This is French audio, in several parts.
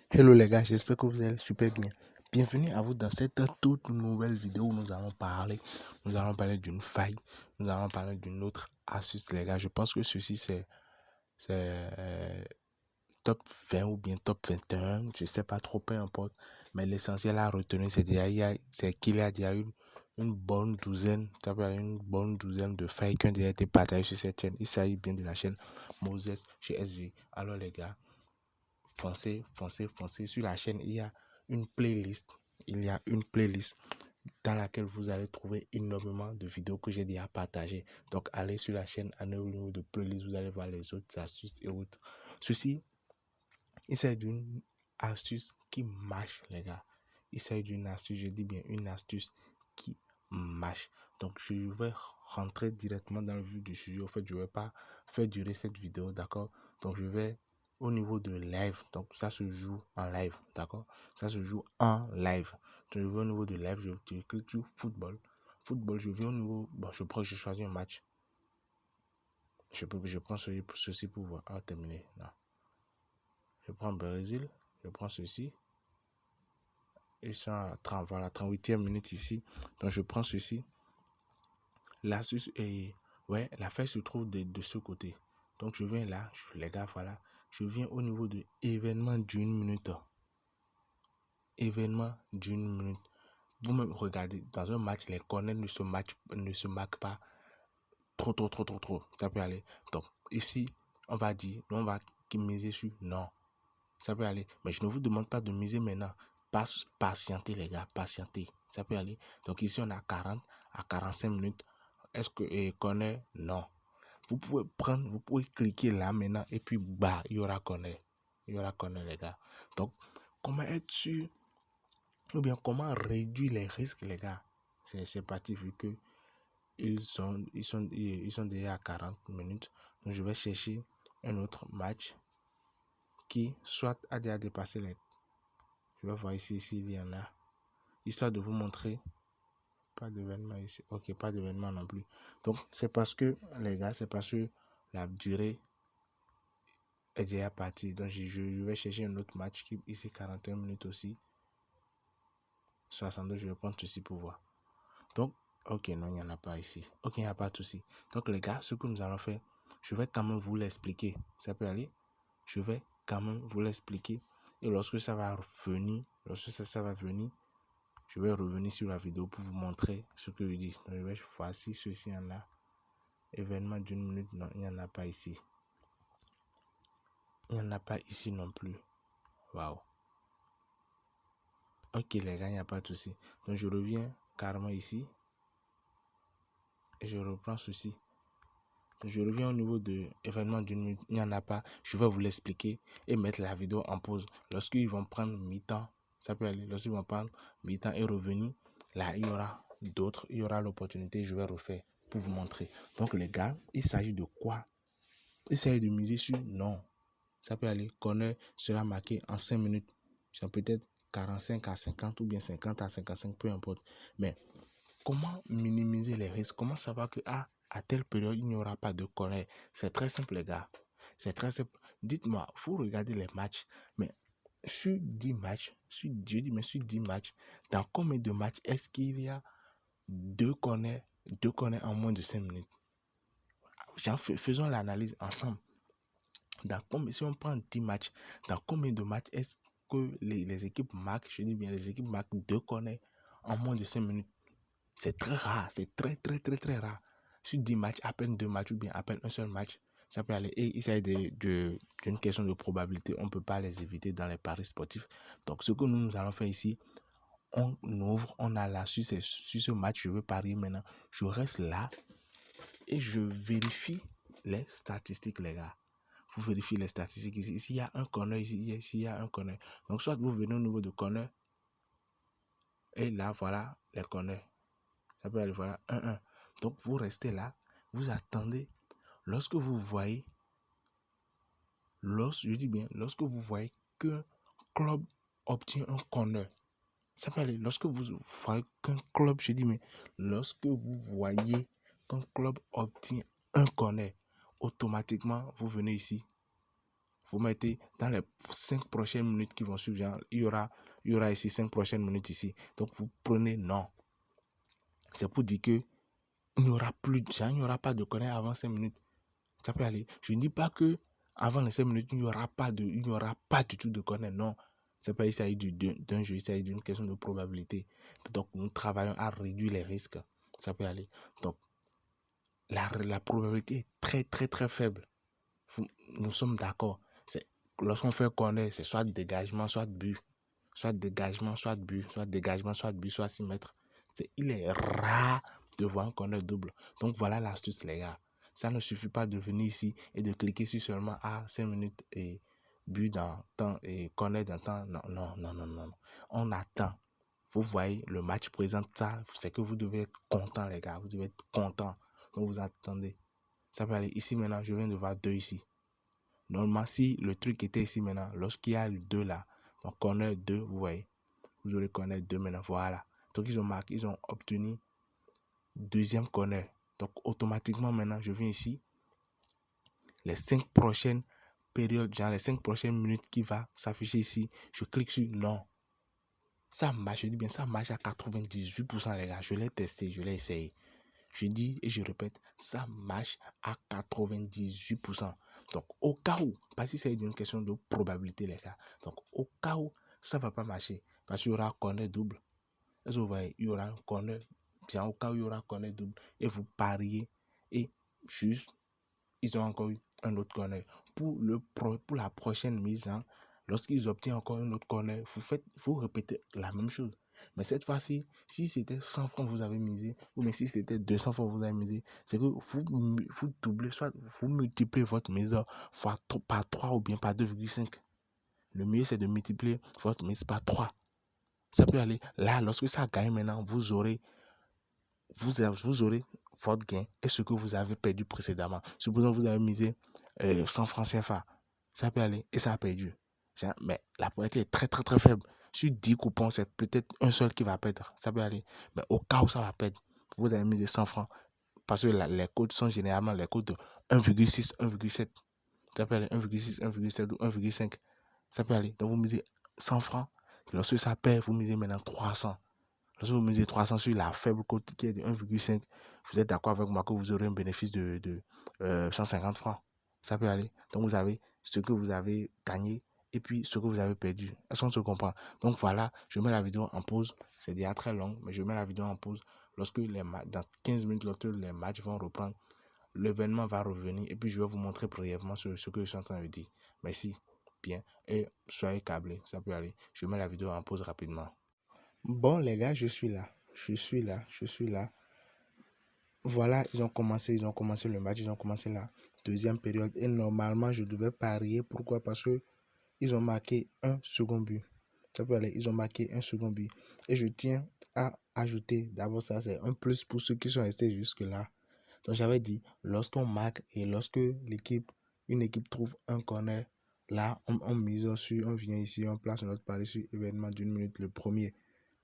Hello les gars, j'espère que vous allez super bien. Bienvenue à vous dans cette toute nouvelle vidéo où nous allons parler d'une faille, nous allons parler d'une autre astuce les gars. Je pense que ceci c'est top 20 ou bien top 21, je sais pas trop, peu importe. Mais l'essentiel à retenir c'est qu'il y a déjà une bonne douzaine, une bonne douzaine de failles qui ont déjà été partagées sur cette chaîne. Il s'agit bien de la chaîne Moses chez SG. Alors les gars, foncez sur la chaîne. Il y a une playlist. Il y a une playlist dans laquelle vous allez trouver énormément de vidéos que j'ai déjà partagées. Donc, allez sur la chaîne, allez au niveau de playlist, vous allez voir les autres astuces et autres. Ceci, il s'agit d'une astuce qui marche, les gars. Il s'agit d'une astuce, je dis bien une astuce qui marche. Donc, je vais rentrer directement dans le vif du sujet. En fait, je ne vais pas faire durer cette vidéo, d'accord? Donc, je vais au niveau de live. Donc, ça se joue en live, d'accord? Ça se joue en live. Donc, je vais au niveau de live, je clique sur football. Football, je viens au niveau, bon, je choisis un match. Je prends ceci pour voir. Ah, terminé. Non. Je prends Brésil, je prends ceci. Ils sont à 30, voilà, 38e minute ici. Donc, je prends ceci. L'astuce est, ouais, la feuille se trouve de ce côté. Donc, je viens là, les gars, voilà. Je viens au niveau de événement d'une minute. Événement d'une minute. Vous-même regardez, dans un match, les corners ne se marquent pas trop. Ça peut aller. Donc, ici, on va dire, on va miser sur non. Ça peut aller. Mais je ne vous demande pas de miser maintenant. Patientez, les gars. Patientez. Ça peut aller. Donc ici, on a 40 à 45 minutes. Est-ce que connaît? Non. Vous pouvez cliquer là maintenant. Et puis, bah, il y aura connaît. Il y aura connaît, les gars. Donc, comment être sûr? Ou bien, comment réduire les risques, les gars? C'est parti vu que ils sont déjà à 40 minutes. Donc, je vais chercher un autre match qui soit a déjà dépassé les... Je vais voir ici il y en a. Histoire de vous montrer. Pas d'événement ici. Ok, pas d'événement non plus. Donc, c'est parce que, les gars, c'est parce que la durée est déjà partie. Donc, je vais chercher un autre match qui ici 41 minutes aussi. 62, je vais prendre ceci pour voir. Donc, ok, non, il n'y en a pas ici. Ok, il n'y a pas de souci. Donc, les gars, ce que nous allons faire, je vais quand même vous l'expliquer. Ça peut aller? Je vais quand même vous l'expliquer. Et lorsque ça va venir, ça va venir, je vais revenir sur la vidéo pour vous montrer ce que je dis. Donc, je vais voir si ceci en a. Événement d'une minute, non, il n'y en a pas ici. Il n'y en a pas ici non plus. Waouh. Ok, les gars, il n'y a pas de souci. Donc, je reviens carrément ici. Et je reprends ceci. Donc, je reviens au niveau de événement d'une minute. Il n'y en a pas. Je vais vous l'expliquer et mettre la vidéo en pause. Lorsqu'ils vont prendre mi-temps, ça peut aller. Lorsqu'ils vont prendre mi-temps et revenir, là, il y aura d'autres. Il y aura l'opportunité. Je vais refaire pour vous montrer. Donc, les gars, il s'agit de quoi? Il s'agit de miser sur non. Ça peut aller. Corner sera marqué en 5 minutes. C'est peut-être 45 à 50 ou bien 50 à 55, peu importe. Mais comment minimiser les risques? Comment savoir que à telle période, il n'y aura pas de corner? C'est très simple, les gars. C'est très simple. Dites-moi, vous regardez les matchs, mais sur 10 matchs, sur 10 matchs, dans combien de matchs est-ce qu'il y a deux corners en moins de 5 minutes? Faisons l'analyse ensemble. Si on prend 10 matchs, dans combien de matchs est-ce que les équipes marquent, je dis bien les équipes marquent 2 corners en moins de 5 minutes? C'est très rare, c'est très rare. Sur 10 matchs, à peine 2 matchs ou bien à peine un seul match, ça peut aller. Et il s'agit d'une question de probabilité, on ne peut pas les éviter dans les paris sportifs. Donc ce que nous allons faire ici, on a là sur ce match, je veux parier maintenant. Je reste là et je vérifie les statistiques, les gars. Vous vérifiez les statistiques ici. S'il y a un corner ici, il y a un corner. Donc, soit vous venez au niveau de corner. Et là, voilà les corners. Ça peut aller, voilà, 1-1. Donc, vous restez là. Vous attendez. Lorsque vous voyez, je dis bien, lorsque vous voyez qu'un club obtient un corner. Ça peut aller. Lorsque vous voyez qu'un club, je dis, mais lorsque vous voyez qu'un club obtient un corner, automatiquement, vous venez ici. Vous mettez dans les 5 prochaines minutes qui vont suivre, genre, il y aura ici 5 prochaines minutes ici. Donc, vous prenez non. C'est pour dire que il n'y aura plus, genre, il n'y aura pas de corner avant 5 minutes. Ça peut aller. Je ne dis pas que avant les 5 minutes, il n'y aura pas du tout de corner. Non. C'est pas, il s'agit d'un jeu, il s'agit d'une question de probabilité. Donc, nous travaillons à réduire les risques. Ça peut aller. Donc, la probabilité est très, très, très faible. Nous sommes d'accord. Lorsqu'on fait corner, c'est soit dégagement, soit but. Soit dégagement, soit but. Soit dégagement, soit but, soit 6 mètres. Il est rare de voir un corner double. Donc, voilà l'astuce, les gars. Ça ne suffit pas de venir ici et de cliquer sur seulement 5 minutes et but dans temps et corner dans temps. Non, non, non, non, non. On attend. Vous voyez, le match présente ça. C'est que vous devez être content, les gars. Vous devez être content. Donc, vous attendez. Ça peut aller ici maintenant. Je viens de voir 2 ici. Normalement, si le truc était ici maintenant, lorsqu'il y a le 2 là, donc corner 2, vous voyez, vous aurez corner 2 maintenant, voilà. Donc, ils ont marqué, ils ont obtenu deuxième corner. Donc, automatiquement maintenant, je viens ici, les 5 prochaines périodes, genre les 5 prochaines minutes qui va s'afficher ici, je clique sur non. Ça marche, je dis bien, ça marche à 98%, les gars. Je l'ai testé, je l'ai essayé. Je dis et je répète, ça marche à 98%. Donc, au cas où, parce que c'est une question de probabilité, les gars. Donc, au cas où ça ne va pas marcher, parce qu'il y aura un corner double. Est-ce que vous voyez, il y aura un corner, bien au cas où il y aura un corner double, et vous pariez, et juste, ils ont encore eu un autre corner. Pour la prochaine mise, hein, lorsqu'ils obtiennent encore un autre corner, vous répétez la même chose. Mais cette fois-ci, si c'était 100 francs vous avez misé, ou mais si c'était 200 francs vous avez misé, c'est que vous doublez, soit vous multipliez votre mise par 3 ou bien par 2,5. Le mieux, c'est de multiplier votre mise par 3. Ça peut aller. Là, lorsque ça gagne maintenant, vous aurez votre gain et ce que vous avez perdu précédemment. Supposons que vous avez misé 100 francs CFA. Ça peut aller et ça a perdu. Mais la probabilité est très très très faible. Sur 10 coupons, c'est peut-être un seul qui va perdre. Ça peut aller. Mais au cas où ça va perdre, vous avez misé 100 francs. Parce que les codes sont généralement les codes de 1,6, 1,7. Ça peut aller 1,6, 1,7 ou 1,5. Ça peut aller. Donc vous misez 100 francs. Lorsque ça perd, vous misez maintenant 300. Lorsque vous misez 300 sur la faible cote qui est de 1,5, vous êtes d'accord avec moi que vous aurez un bénéfice de 150 francs. Ça peut aller. Donc, vous avez ce que vous avez gagné et puis ce que vous avez perdu. Est-ce qu'on se comprend? Donc, voilà, je mets la vidéo en pause. C'est déjà très long, mais je mets la vidéo en pause. Lorsque dans 15 minutes, lorsque les matchs vont reprendre, l'événement va revenir et puis je vais vous montrer brièvement ce que je suis en train de dire. Merci bien et soyez câblés. Ça peut aller. Je mets la vidéo en pause rapidement. Bon, les gars, je suis là. Je suis là. Voilà, ils ont commencé le match, ils ont commencé la deuxième période. Et normalement, je devais parier. Pourquoi? Parce que ils ont marqué un second but. Ça peut aller, ils ont marqué un second but. Et je tiens à ajouter, d'abord ça, c'est un plus pour ceux qui sont restés jusque-là. Donc, j'avais dit, lorsqu'on marque et lorsque une équipe trouve un corner, là, on mise sur, on vient ici, on place notre pari sur événement d'une minute, le premier.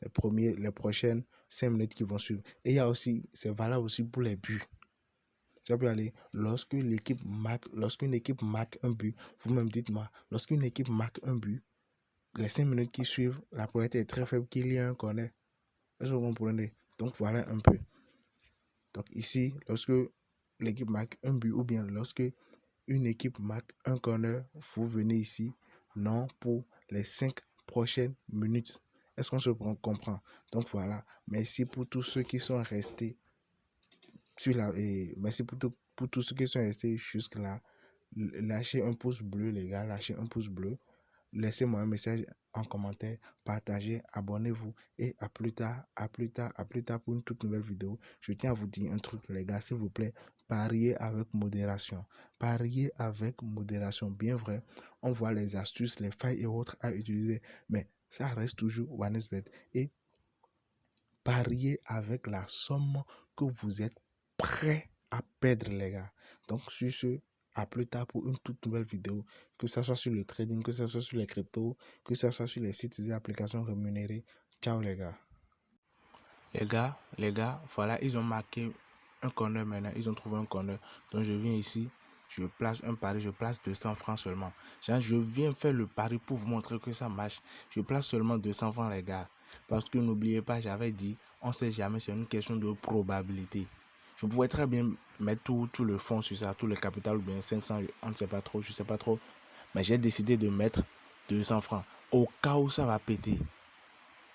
Les prochaines 5 minutes qui vont suivre. Et il y a aussi, c'est valable aussi pour les buts. Ça peut aller. Lorsqu'une équipe marque un but, vous-même dites-moi, lorsqu'une équipe marque un but, les 5 minutes qui suivent, la probabilité est très faible qu'il y ait un corner. Est-ce que vous comprenez? Donc voilà un peu. Donc ici, lorsque l'équipe marque un but ou bien lorsque une équipe marque un corner, vous venez ici, non pour les 5 prochaines minutes. Est-ce qu'on se comprend? Donc voilà. Merci pour tous ceux qui sont restés merci pour tous ceux qui sont restés jusque-là. Lâchez un pouce bleu, les gars. Lâchez un pouce bleu. Laissez-moi un message en commentaire. Partagez, abonnez-vous. Et à plus tard pour une toute nouvelle vidéo. Je tiens à vous dire un truc, les gars, s'il vous plaît. Pariez avec modération. Pariez avec modération. Bien vrai, on voit les astuces, les failles et autres à utiliser. Mais ça reste toujours OneXBet. Et pariez avec la somme que vous êtes prêt à perdre, les gars. Donc, sur ce, à plus tard pour une toute nouvelle vidéo. Que ce soit sur le trading, que ce soit sur les cryptos, que ce soit sur les sites et applications rémunérées. Ciao, les gars. Les gars, voilà, ils ont marqué un corner maintenant. Ils ont trouvé un corner. Donc, je viens ici. je place un pari, je place 200 francs seulement. Genre, je viens faire le pari pour vous montrer que ça marche. Je place seulement 200 francs, les gars. Parce que n'oubliez pas, j'avais dit, on ne sait jamais, c'est une question de probabilité. Je pouvais très bien mettre tout le fonds sur ça, tout le capital, ou bien 500, on ne sait pas trop, je ne sais pas trop. Mais j'ai décidé de mettre 200 francs. Au cas où ça va péter.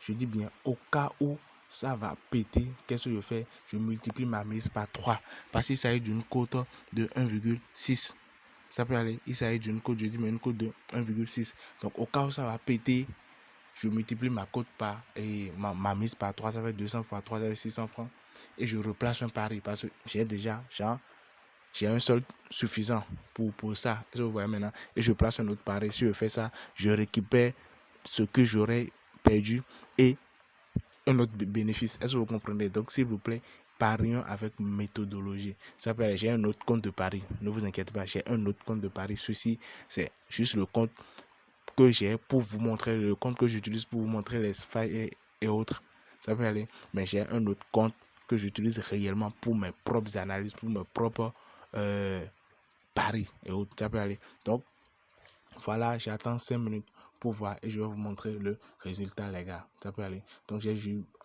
Je dis bien, au cas où ça va péter, qu'est-ce que je fais? Je multiplie ma mise par 3. Parce qu'il s'agit d'une cote de 1,6. Ça peut aller. Il s'agit d'une cote, je dis, mais une cote de 1,6. Donc, au cas où ça va péter, je multiplie ma cote par et ma mise par 3. Ça fait 200 fois 3, ça fait 600 francs. Et je replace un pari parce que j'ai déjà, j'ai un solde suffisant pour ça. Vous voyez maintenant. Et je place un autre pari. Si je fais ça, je récupère ce que j'aurais perdu et un autre bénéfice. Est-ce que vous comprenez? Donc, s'il vous plaît, parions avec méthodologie. Ça peut aller. J'ai un autre compte de pari. Ne vous inquiétez pas, j'ai un autre compte de pari. Ceci, c'est juste le compte que j'ai pour vous montrer, le compte que j'utilise pour vous montrer les failles et autres. Ça peut aller. Mais j'ai un autre compte que j'utilise réellement pour mes propres analyses, pour mes propres paris et autres. Ça peut aller. Donc, voilà, j'attends 5 minutes pour voir et je vais vous montrer le résultat, les gars. Ça peut aller. Donc,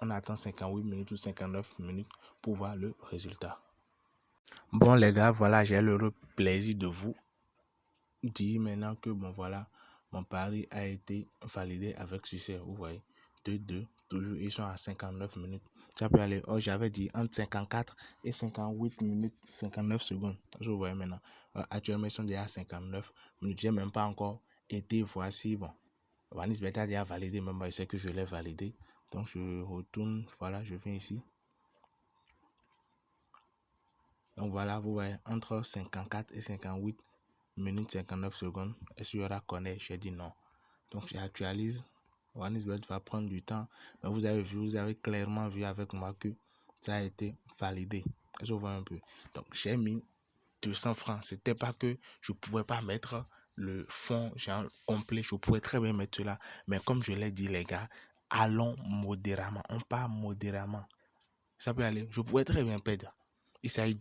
on attend 58 minutes ou 59 minutes pour voir le résultat. Bon, les gars, voilà, j'ai le plaisir de vous dire maintenant que, bon, voilà, mon pari a été validé avec succès. Vous voyez, 2-2, toujours, ils sont à 59 minutes. Ça peut aller. Oh, j'avais dit entre 54 et 58 minutes, 59 secondes. Je vous vois maintenant. Actuellement, ils sont déjà à 59 minutes. J'ai même pas encore été, voici, bon. Vanis Beta a déjà validé, même moi, je sais que je l'ai validé. Donc, je retourne, voilà, je viens ici. Donc, voilà, vous voyez, entre 54 et 58 minutes 59 secondes. Est-ce qu'il y aura connect? J'ai dit non. Donc, j'actualise. OneXBet va prendre du temps. Mais vous avez vu, vous avez clairement vu avec moi que ça a été validé. Je vois un peu. Donc, j'ai mis 200 francs. C'était pas que je pouvais pas mettre le fond genre complet. Je pouvais très bien mettre cela. Mais comme je l'ai dit, les gars, allons modérément. On part modérément. Ça peut aller. Je pouvais très bien perdre. Il s'agit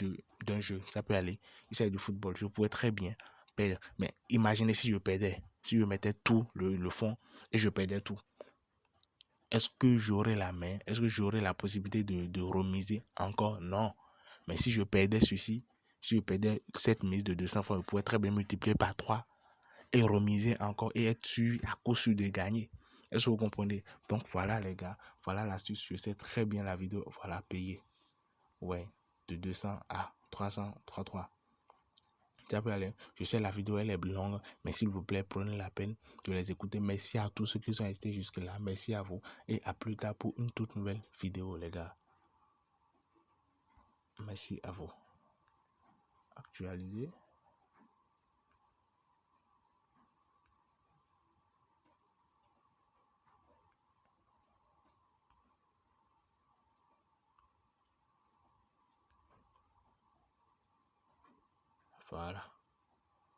d'un jeu. Ça peut aller. Il s'agit de football. Je pouvais très bien perdre. Mais imaginez si je perdais. Si je mettais tout le fond et je perdais tout. Est-ce que j'aurais la main? Est-ce que j'aurais la possibilité de remiser encore? Non. Mais si je perdais ceci, si je perdais cette mise de 200 francs, je pourrais très bien multiplier par 3 et remiser encore et être sûr, à cause sûr de gagner. Est-ce que vous comprenez? Donc voilà les gars, voilà l'astuce. Je sais très bien la vidéo. Voilà, payer. Ouais, de 200 à 300, 33. Ça peut aller. Je sais la vidéo elle est longue, mais s'il vous plaît, prenez la peine de les écouter. Merci à tous ceux qui sont restés jusque là. Merci à vous et à plus tard pour une toute nouvelle vidéo les gars. Merci à vous. Actualiser. Voilà.